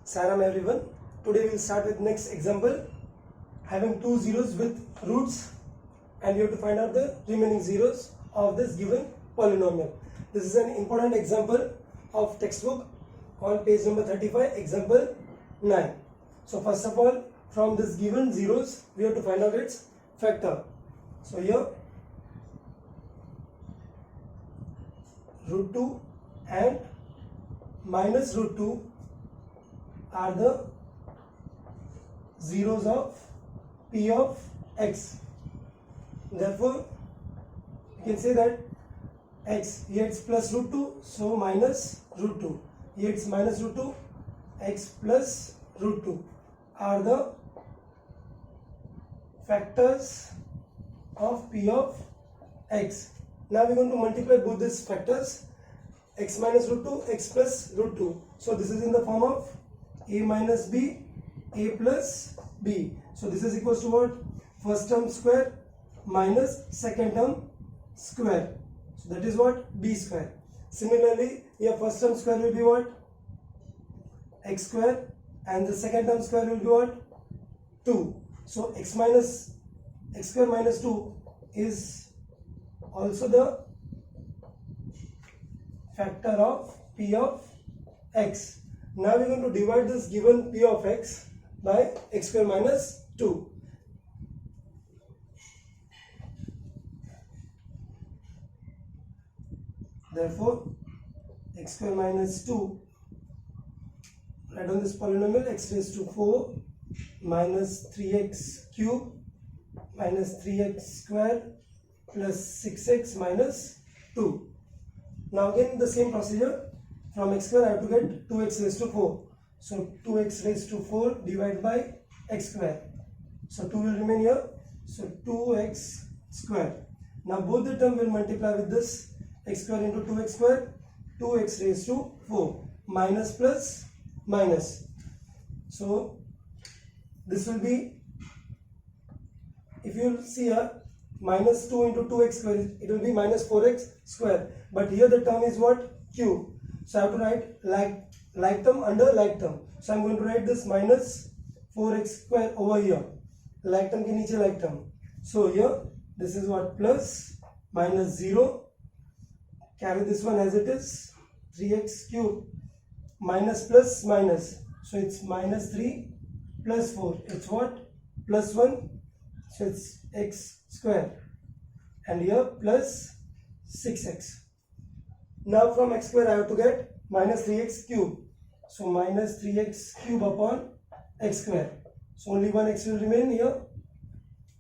Salam everyone. Today we will start with next example having two zeros with roots and you have to find out the remaining zeros of this given polynomial. This is an important example of textbook on page number 35, example 9. So first of all, from this given zeros we have to find out its factor. So here root 2 and minus root 2 are the zeros of p of x. Therefore, you can say that x, here it's plus root 2, so minus root 2. Here it's minus root 2, x plus root 2 are the factors of p of x. Now we're going to multiply both these factors, x minus root 2, x plus root 2. So this is in the form of a minus b, a plus b. So this is equals to what? First term square minus second term square. So that is what? B square. Similarly, here first term square will be what? X square, and the second term square will be what? 2. So x square minus 2 is also the factor of p of x. Now we are going to divide this given p of x by x square minus 2. Therefore, x square minus 2, write down this polynomial, x raised to 4 minus 3x cube minus 3x square plus 6x minus 2. Now again the same procedure. From x square I have to get 2x raised to 4. So 2x raised to 4 divided by x square. So 2 will remain here. So 2x square. Now both the term will multiply with this x square into 2x square. 2x raised to 4 minus plus minus. So this will be, if you see here, minus 2 into 2x square, it will be minus 4x square. But here the term is what? Cube. So I have to write like term under like term. So I am going to write this minus 4x square over here. Like term ke niche like term. So here this is what? Plus minus 0. Carry this one as it is. 3x cube minus plus minus. So it's minus 3 plus 4. It's what? Plus 1. So it's x square. And here plus 6x. Now from x square I have to get minus 3x cube. So minus 3x cube upon x square. So only one x will remain here.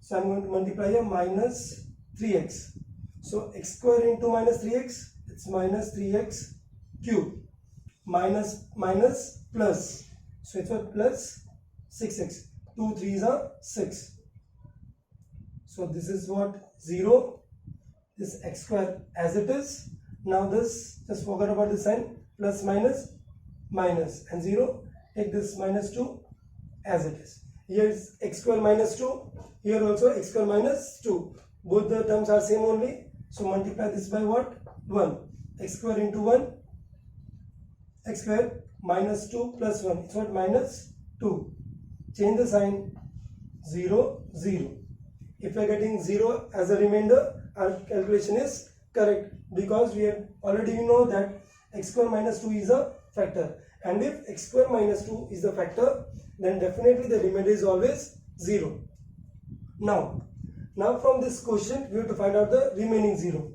So I am going to multiply here minus 3x. So x square into minus 3x, it's minus 3x cube. Minus minus plus. So it's what? Plus 6x. 2 3s are 6. So this is what? 0. This x square as it is. Now this, just forget about the sign, plus minus minus, and 0, take this minus 2 as it is. Here is x square minus 2, here also x square minus 2. Both the terms are same only. So multiply this by what? 1. X square into 1, x square minus 2 plus 1. It's what? Minus 2. Change the sign, 0, 0. If we are getting 0 as a remainder, our calculation is correct, because we have already know that x square minus 2 is a factor, and if x square minus 2 is the factor, then definitely the remainder is always 0. Now from this quotient we have to find out the remaining 0.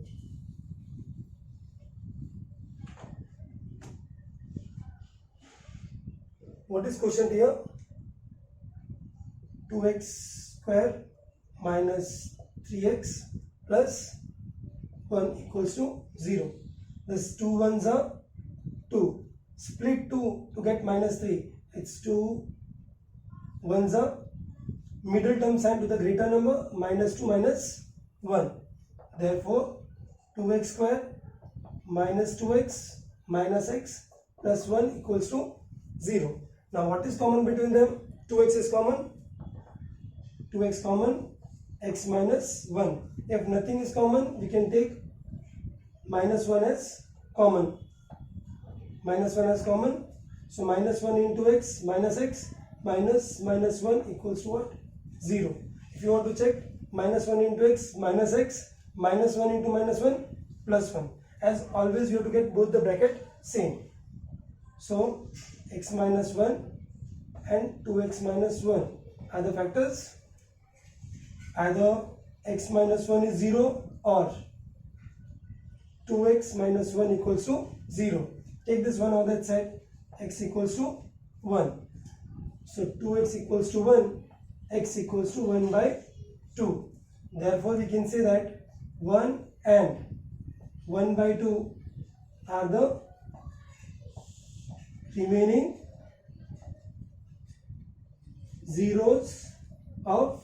What is quotient here? 2x square minus 3x plus 1 equals to 0. This 2 ones are 2. Split 2 to get minus 3. It's 2 ones are middle term sign to the greater number, minus 2 minus 1. Therefore 2x square minus 2x minus x plus 1 equals to 0. Now what is common between them? 2x is common. 2x common, x minus 1. If nothing is common, we can take minus 1 as common. Minus 1 as common. So minus 1 into x minus 1 equals to what? 0. If you want to check, minus 1 into x minus 1 into minus 1 plus 1. As always, you have to get both the bracket same. So x minus 1 and 2x minus 1 are the factors. Either x minus 1 is 0 or 2x minus 1 equals to 0. Take this one on that side, x equals to 1. So 2x equals to 1, x equals to 1 by 2. Therefore, we can say that 1 and 1 by 2 are the remaining zeros of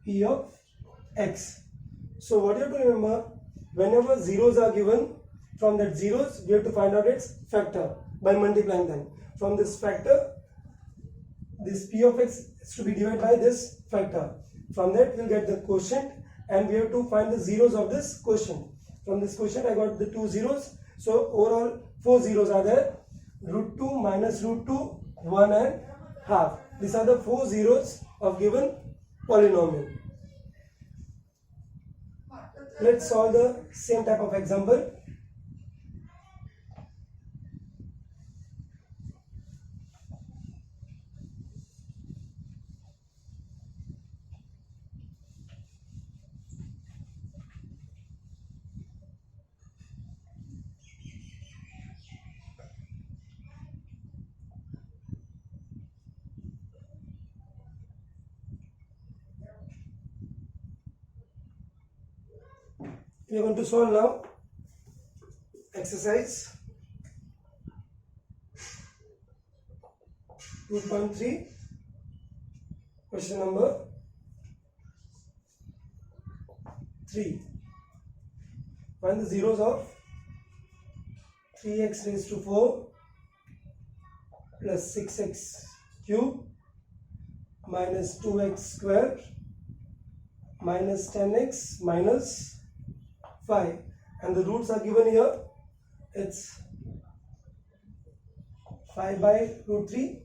P of x. So what you have to remember, whenever zeros are given, from that zeros we have to find out its factor by multiplying them. From this factor, this P of x is to be divided by this factor. From that we will get the quotient and we have to find the zeros of this quotient. From this quotient I got the 2 zeros. So overall 4 zeros are there. Root 2 minus root 2, 1 and half. These are the 4 zeros of given polynomial. Let's solve the same type of example. We are going to solve now exercise 2.3, question number 3. Find the zeros of 3x raised to 4 plus 6x cube minus 2x square minus 10x minus 5, and the roots are given here. It's 5 by root 3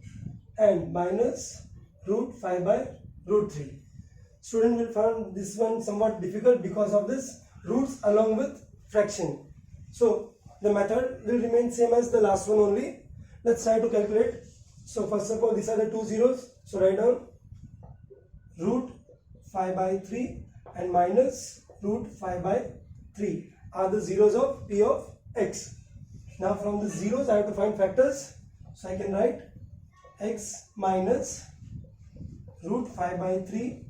and minus root 5 by root 3. Student will find this one somewhat difficult because of this roots along with fraction. So the method will remain same as the last one only. Let's try to calculate. So first of all, these are the 2 zeros. So write down root 5 by 3 and minus root 5 by 3 are the zeros of P of x. Now from the zeros I have to find factors. So I can write x minus root 5 by 3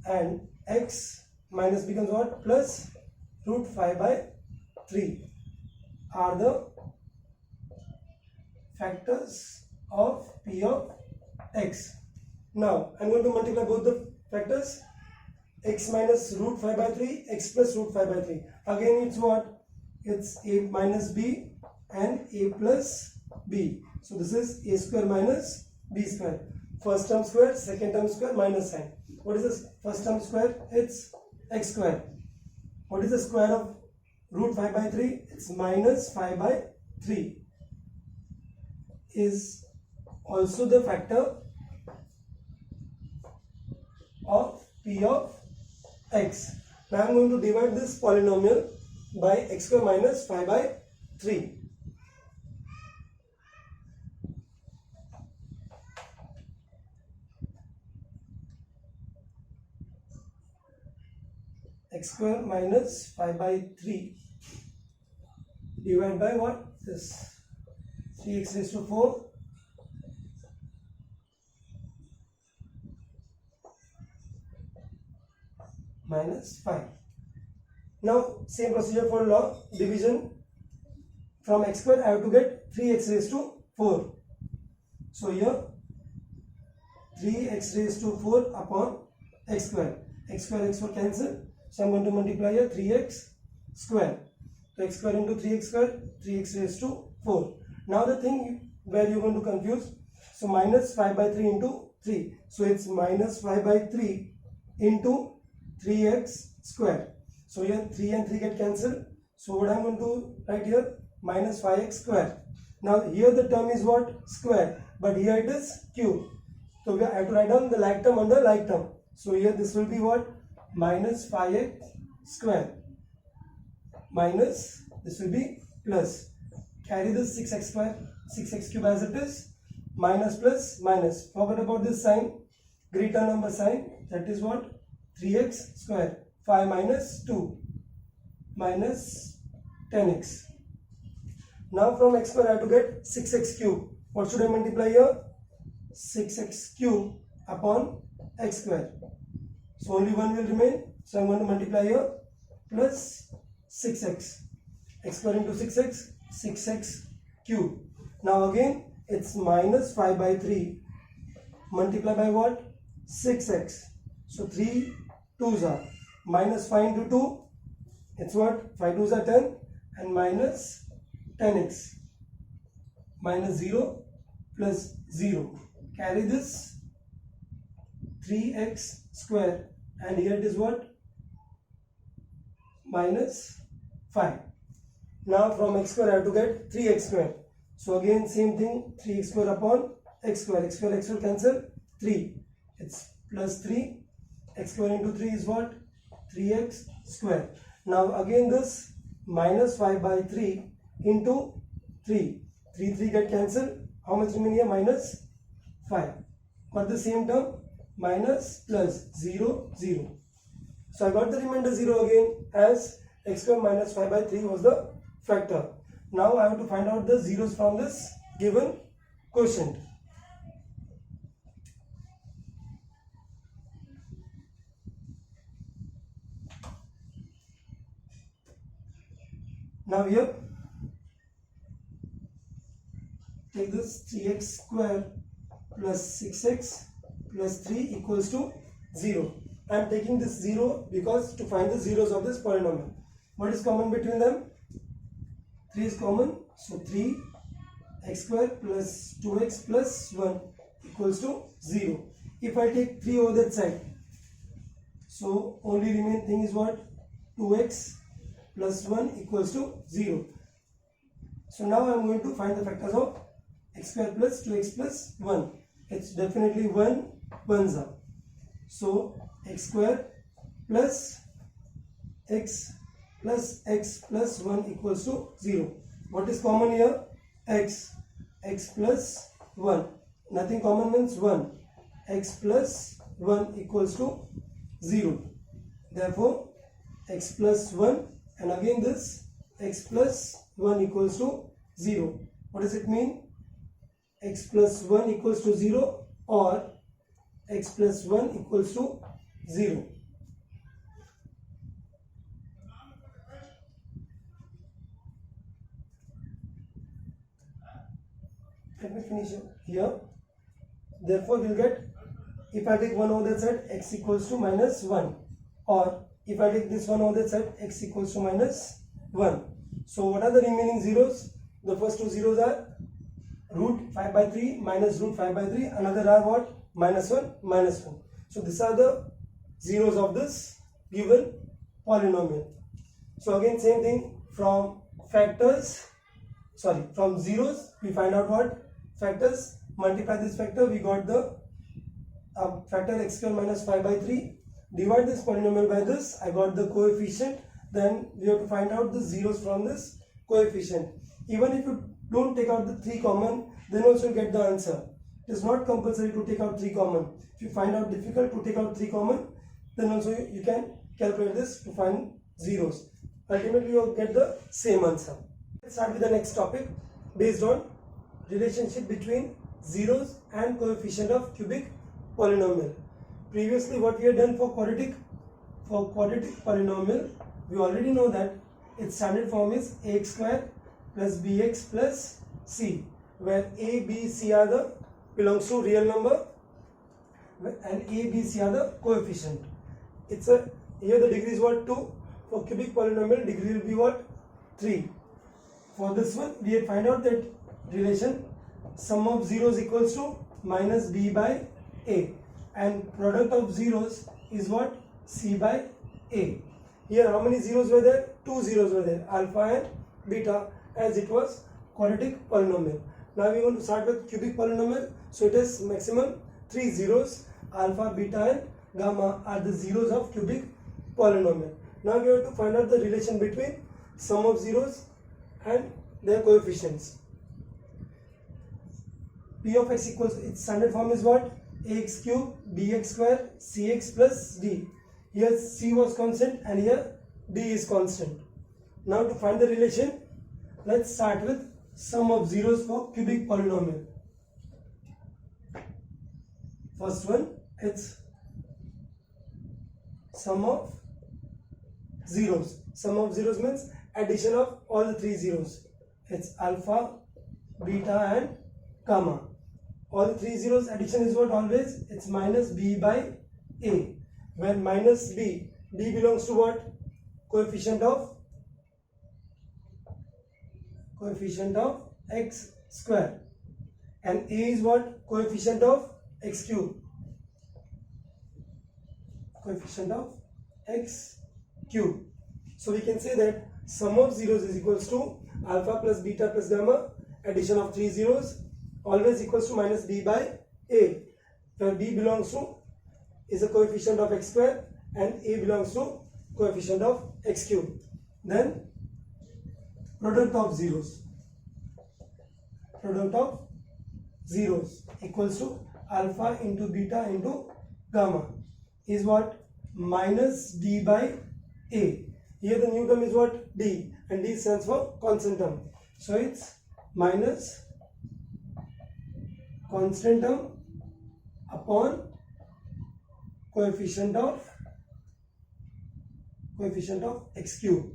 and x minus becomes what? Plus root 5 by 3 are the factors of P of x. Now I am going to multiply both the factors. X minus root 5 by 3, x plus root 5 by 3. Again it's what? It's a minus b and a plus b. So this is a square minus b square. First term square, second term square, minus sign. What is this first term square? It's x square. What is the square of root 5 by 3? It's minus 5 by 3. Is also the factor of P of x. Now I am going to divide this polynomial by x square minus 5 by 3. X square minus 5 by 3 divided by what? This 3x raised to 4 minus 5. Now same procedure for log division. From x square I have to get 3x raised to 4. So here 3x raised to 4 upon x square. X square cancel. So I am going to multiply here 3x square. So x square into 3x square, 3x raised to 4. Now the thing where you are going to confuse. So minus 5 by 3 into 3. So it's minus 5 by 3 into 3x square. So here 3 and 3 get cancelled. So what I am going to write here? Minus 5x square. Now here the term is what? Square, but here it is cube. So we have to write down the like term under like term. So here this will be what? Minus 5x square minus, this will be plus. Carry this 6x square, 6x cube as it is, minus plus minus. Forget about this sign, greater number sign, that is what? 3x square. 5 minus 2 minus 10x. Now from x square I have to get 6x cube. What should I multiply here? 6x cube upon x square. So only 1 will remain. So I am going to multiply here plus 6x. X square into 6x, 6x cube. Now again it's minus 5 by 3 multiply by what? 6x. So 3 2s are minus 5 into 2. It's what? 5 2s are 10 and minus 10x. Minus 0 plus 0. Carry this 3x square and here it is what? Minus 5. Now from x square I have to get 3x square. So again same thing, 3x square upon x square. X square cancel, 3. It's plus 3. X square into 3 is what? 3x square. Now again this minus 5 by 3 into 3. 3 get cancelled. How much remain here? Minus 5. For the same term, minus plus 0 0. So I got the remainder 0 again, as x square minus 5 by 3 was the factor. Now I have to find out the zeros from this given quotient. Now here, take this 3x square plus 6x plus 3 equals to 0. I am taking this 0 because to find the zeros of this polynomial. What is common between them? 3 is common. So 3x square plus 2x plus 1 equals to 0. If I take 3 over that side, so only remaining thing is what? 2x plus 1 equals to 0. So now I am going to find the factors of x square plus 2x plus 1. It's definitely 1 ones are. So x square plus x plus 1 equals to 0. What is common here? X plus 1. Nothing common means 1. X plus 1 equals to 0. Therefore x plus 1 and again this x plus 1 equals to 0. What does it mean? X plus 1 equals to 0 or x plus 1 equals to 0. Let me finish here. Therefore we will get, if I take 1 over that side, x equals to minus 1, or if I take this 1 over that side, x equals to minus 1. So what are the remaining zeros? The first two zeros are root 5 by 3 minus root 5 by 3. Another are what? Minus 1, minus 1. So these are the zeros of this given polynomial. So again same thing, from factors, from zeros we find out what? Factors. Multiply this factor, we got the factor x square minus 5 by 3. Divide this polynomial by this, I got the coefficient. Then we have to find out the zeros from this coefficient. Even if you don't take out the 3 common, then also you get the answer. It is not compulsory to take out 3 common. If you find out difficult to take out 3 common, then also you can calculate this to find zeros. Ultimately you will get the same answer. Let's start with the next topic based on relationship between zeros and coefficient of cubic polynomial. Previously what we had done for quadratic polynomial, we already know that its standard form is ax square plus bx plus c, where a, b, c belongs to real number and a, b, c are the coefficient. Here the degree is what? 2. For cubic polynomial degree will be what? 3. For this one we had find out that relation sum of zeros equals to minus b by a, and product of zeros is what? C by a. Here how many zeros were there? 2 zeros were there, alpha and beta, as it was quadratic polynomial. Now we want to start with cubic polynomial. So it is maximum 3 zeros. Alpha, beta and gamma are the zeros of cubic polynomial. Now we have to find out the relation between sum of zeros and their coefficients. P of x equals, its standard form is what? Ax cube bx square cx plus d. Here c was constant and here d is constant. Now to find the relation, let's start with sum of zeros for cubic polynomial. First one, it's sum of zeros. Sum of zeros means addition of all the three zeros. It's alpha, beta and gamma. All the three zeros addition is what always? It's minus b by a. When minus b belongs to what? Coefficient of x square. And a is what? Coefficient of x cube. Coefficient of x cube. So we can say that sum of zeros is equals to alpha plus beta plus gamma, addition of three zeros, always equals to minus b by a, where b belongs to is a coefficient of x square and a belongs to coefficient of x cube. Then product of zeros equals to alpha into beta into gamma is what? Minus d by a. Here the new term is what? D, and D stands for constant term. So it's minus constant term upon coefficient of x cube.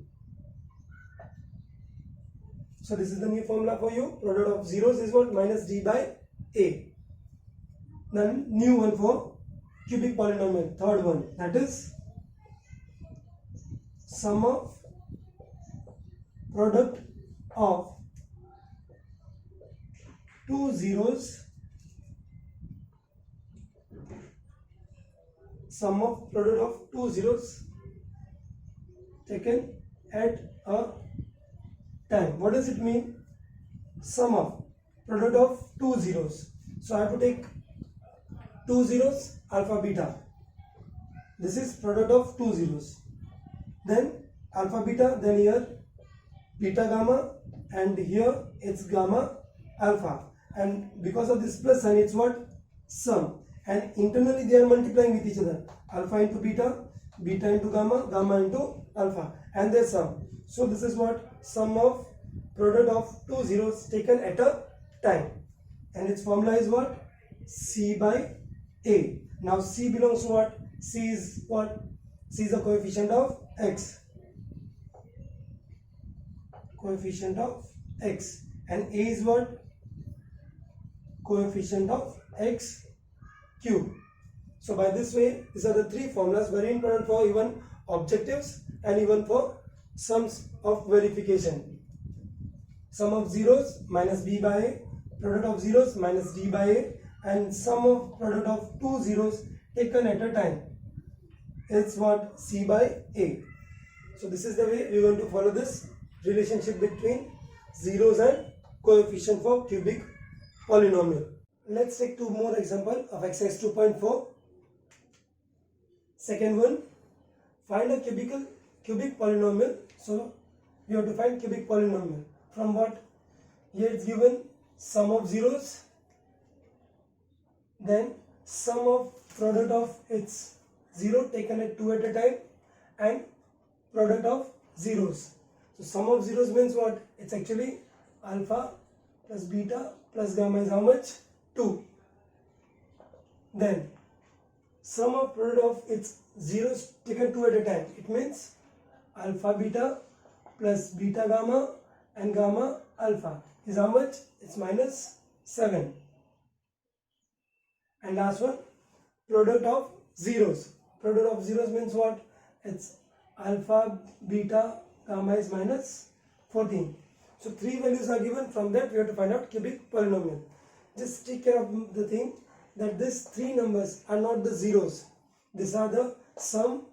So this is the new formula for you. Product of zeros is what? Minus d by a. Then new one for cubic polynomial, third one, that is sum of product of two zeros, sum of product of two zeros taken at a time. What does it mean? Sum of product of two zeros. So I have to take two zeros, alpha beta. This is product of two zeros. Then alpha beta, then here beta gamma, and here it's gamma alpha. And because of this plus sign, it's what? Sum. And internally they are multiplying with each other. Alpha into beta, beta into gamma, gamma into alpha, and their sum. So this is what? Sum of product of two zeros taken at a time. And its formula is what? C by A. Now C belongs to what? C is what? C is a coefficient of x. Coefficient of x. And A is what? Coefficient of x cube. So by this way, these are the three formulas, very important for even objectives and even for sums of verification. Sum of zeros minus b by a, product of zeros minus d by a, and sum of product of two zeros taken at a time. It's what? C by a. So this is the way we are going to follow this relationship between zeros and coefficient for cubic polynomial. Let's take two more examples of exercise 2.4. Second one, find a cubic polynomial. So we have to find cubic polynomial from what? Here it's given sum of zeros, then sum of product of its zero taken at two at a time, and product of zeros. So sum of zeros means what? It's actually alpha plus beta plus gamma is how much? 2. Then sum of product of its zeros taken two at a time. It means alpha beta plus beta gamma and gamma alpha is how much? It's minus 7. And last one, product of zeros. Product of zeros means what? It's alpha beta gamma is minus 14. So three values are given. From that we have to find out cubic polynomial. Just take care of the thing that these three numbers are not the zeros. These are the sum,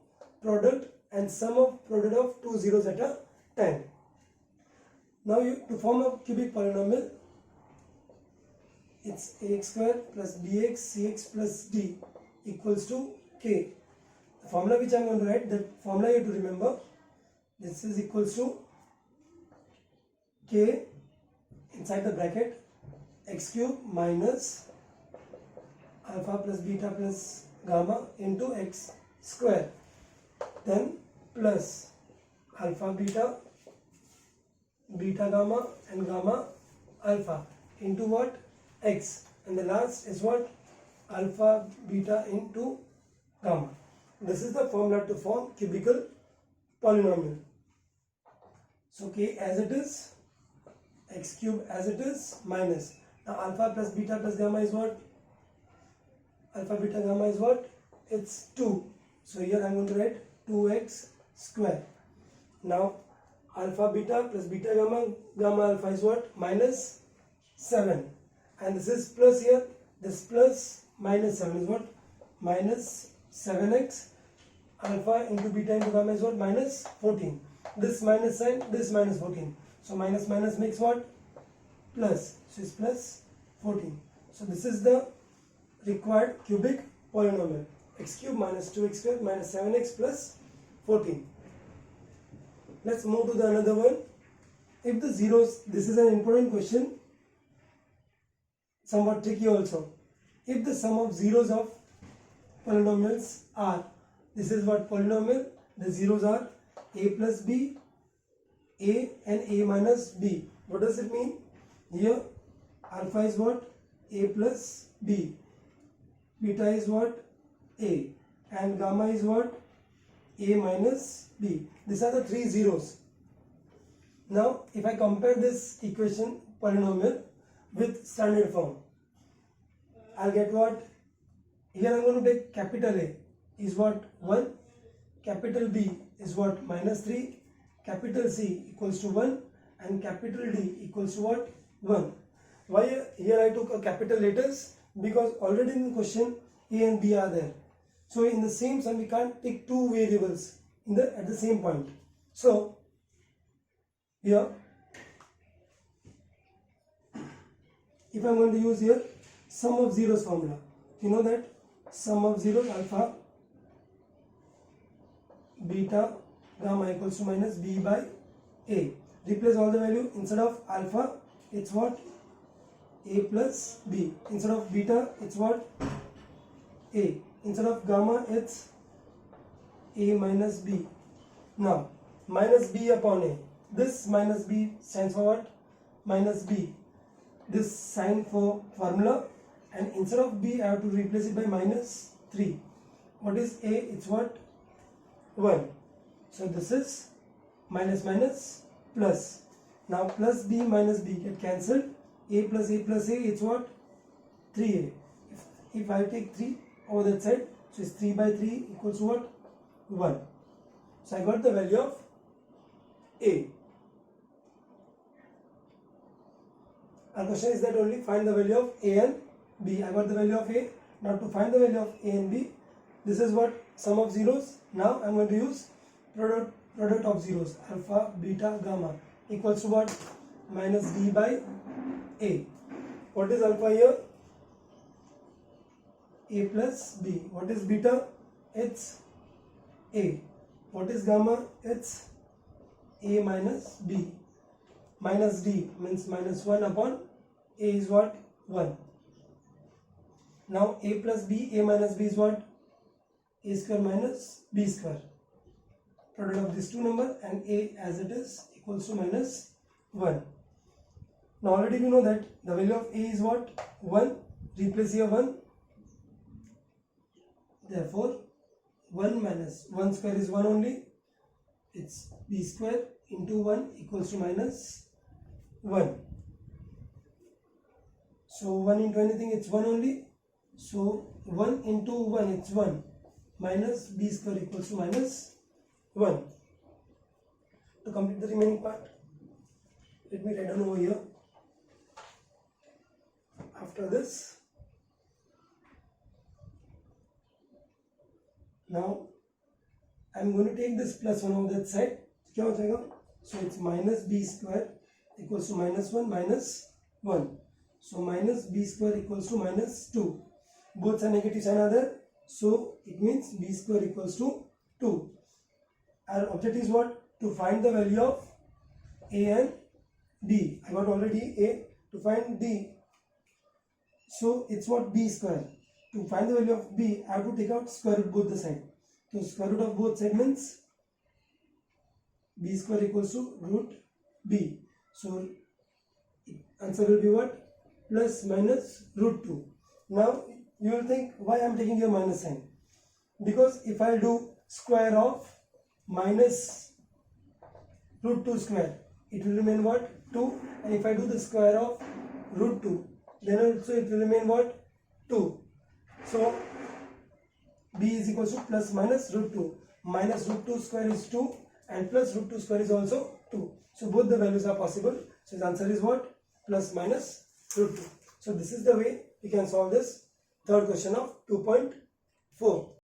product and sum of product of two zeros at a time. Now to form a cubic polynomial, it's ax square plus bx cx plus d equals to k. The formula which I am going to write, that formula you have to remember, this is equals to k inside the bracket x cube minus alpha plus beta plus gamma into x square, then plus alpha beta, beta gamma and gamma alpha into what? X, and the last is what? Alpha beta into gamma. This is the formula to form cubical polynomial. So k as it is, x cube as it is, minus. Now alpha plus beta plus gamma is what? Alpha beta gamma is what? It's 2. So here I am going to write 2x square. Now alpha beta plus beta gamma, gamma alpha is what? Minus 7. And this is plus here. This plus minus 7 is what? Minus 7x. Alpha into beta into gamma is what? Minus 14. This minus sign, this minus 14. So minus minus makes what? Plus. So it's plus 14. So this is the required cubic polynomial. X cube minus 2x square minus 7x plus 14. Let's move to the another one. If the zeros, this is an important question, somewhat tricky also. If the sum of zeros of polynomials are, this is what polynomial, the zeros are a plus b, a and a minus b. What does it mean? Here alpha is what? A plus b, beta is what? A, and gamma is what? A minus b. These are the three zeros. Now if I compare this equation polynomial with standard form, I'll get what? Here I'm going to take capital A is what? 1, capital B is what? Minus 3, capital C equals to 1, and capital D equals to what? 1. Why here I took a capital letters? Because already in the question A and B are there. So in the same sum we can't take two variables at the same point. So here, if I am going to use here sum of zeros formula, you know that sum of zeros alpha beta gamma equals to minus b by a. Replace all the value. Instead of alpha it's what? A plus b. Instead of beta it's what? A. Instead of gamma it's a minus b. Now minus b upon a. This minus b stands for what? Minus b. This sign for formula, and instead of b I have to replace it by minus 3. What is a? It's what? 1. So this is minus minus plus. Now plus b minus b get cancelled. A plus a, it's what? 3a. If I take 3 over that side, so it's 3 by 3 equals to what? 1. So I got the value of a. Our question is that only find the value of a and b. I got the value of a. Now to find the value of a and b, this is what? Sum of zeros. Now I am going to use product of zeros. Alpha, beta, gamma equals to what? Minus b by a. What is alpha here? A plus b. What is beta? It's a. What is gamma? It's a minus b. Minus d means minus 1 upon a is what? 1. Now a plus b, a minus b is what? A square minus b square. Product of these two numbers, and a as it is equals to minus 1. Now already we know that the value of a is what? 1. Replace here 1. Therefore 1 minus 1 square is 1 only. It's b square into 1 equals to minus 1. So 1 into anything it's 1 only. So 1 into 1 it's 1 minus b square equals to minus 1. To complete the remaining part, let me write down over here. After this, now I am going to take this plus 1 over that side. क्या हो जाएगा? So it's minus b square equals to minus 1 minus 1. So minus b square equals to minus 2. Both are negative sign are there. So it means b square equals to 2. Our objective is what? To find the value of a and b. I got already a. To find b. So it's what? B square. To find the value of b, I have to take out square root both the side. So square root of both side means b square equals to root b. So answer will be what? Plus minus root 2. Now you will think, why I am taking a minus sign? Because if I do square of minus root 2 square, it will remain what? 2. And if I do the square of root 2, then also it will remain what? 2. So b is equal to plus minus root 2. Minus root 2 square is 2 and plus root 2 square is also 2. So both the values are possible. So the answer is what? Plus minus root 2. So this is the way we can solve this third question of 2.4.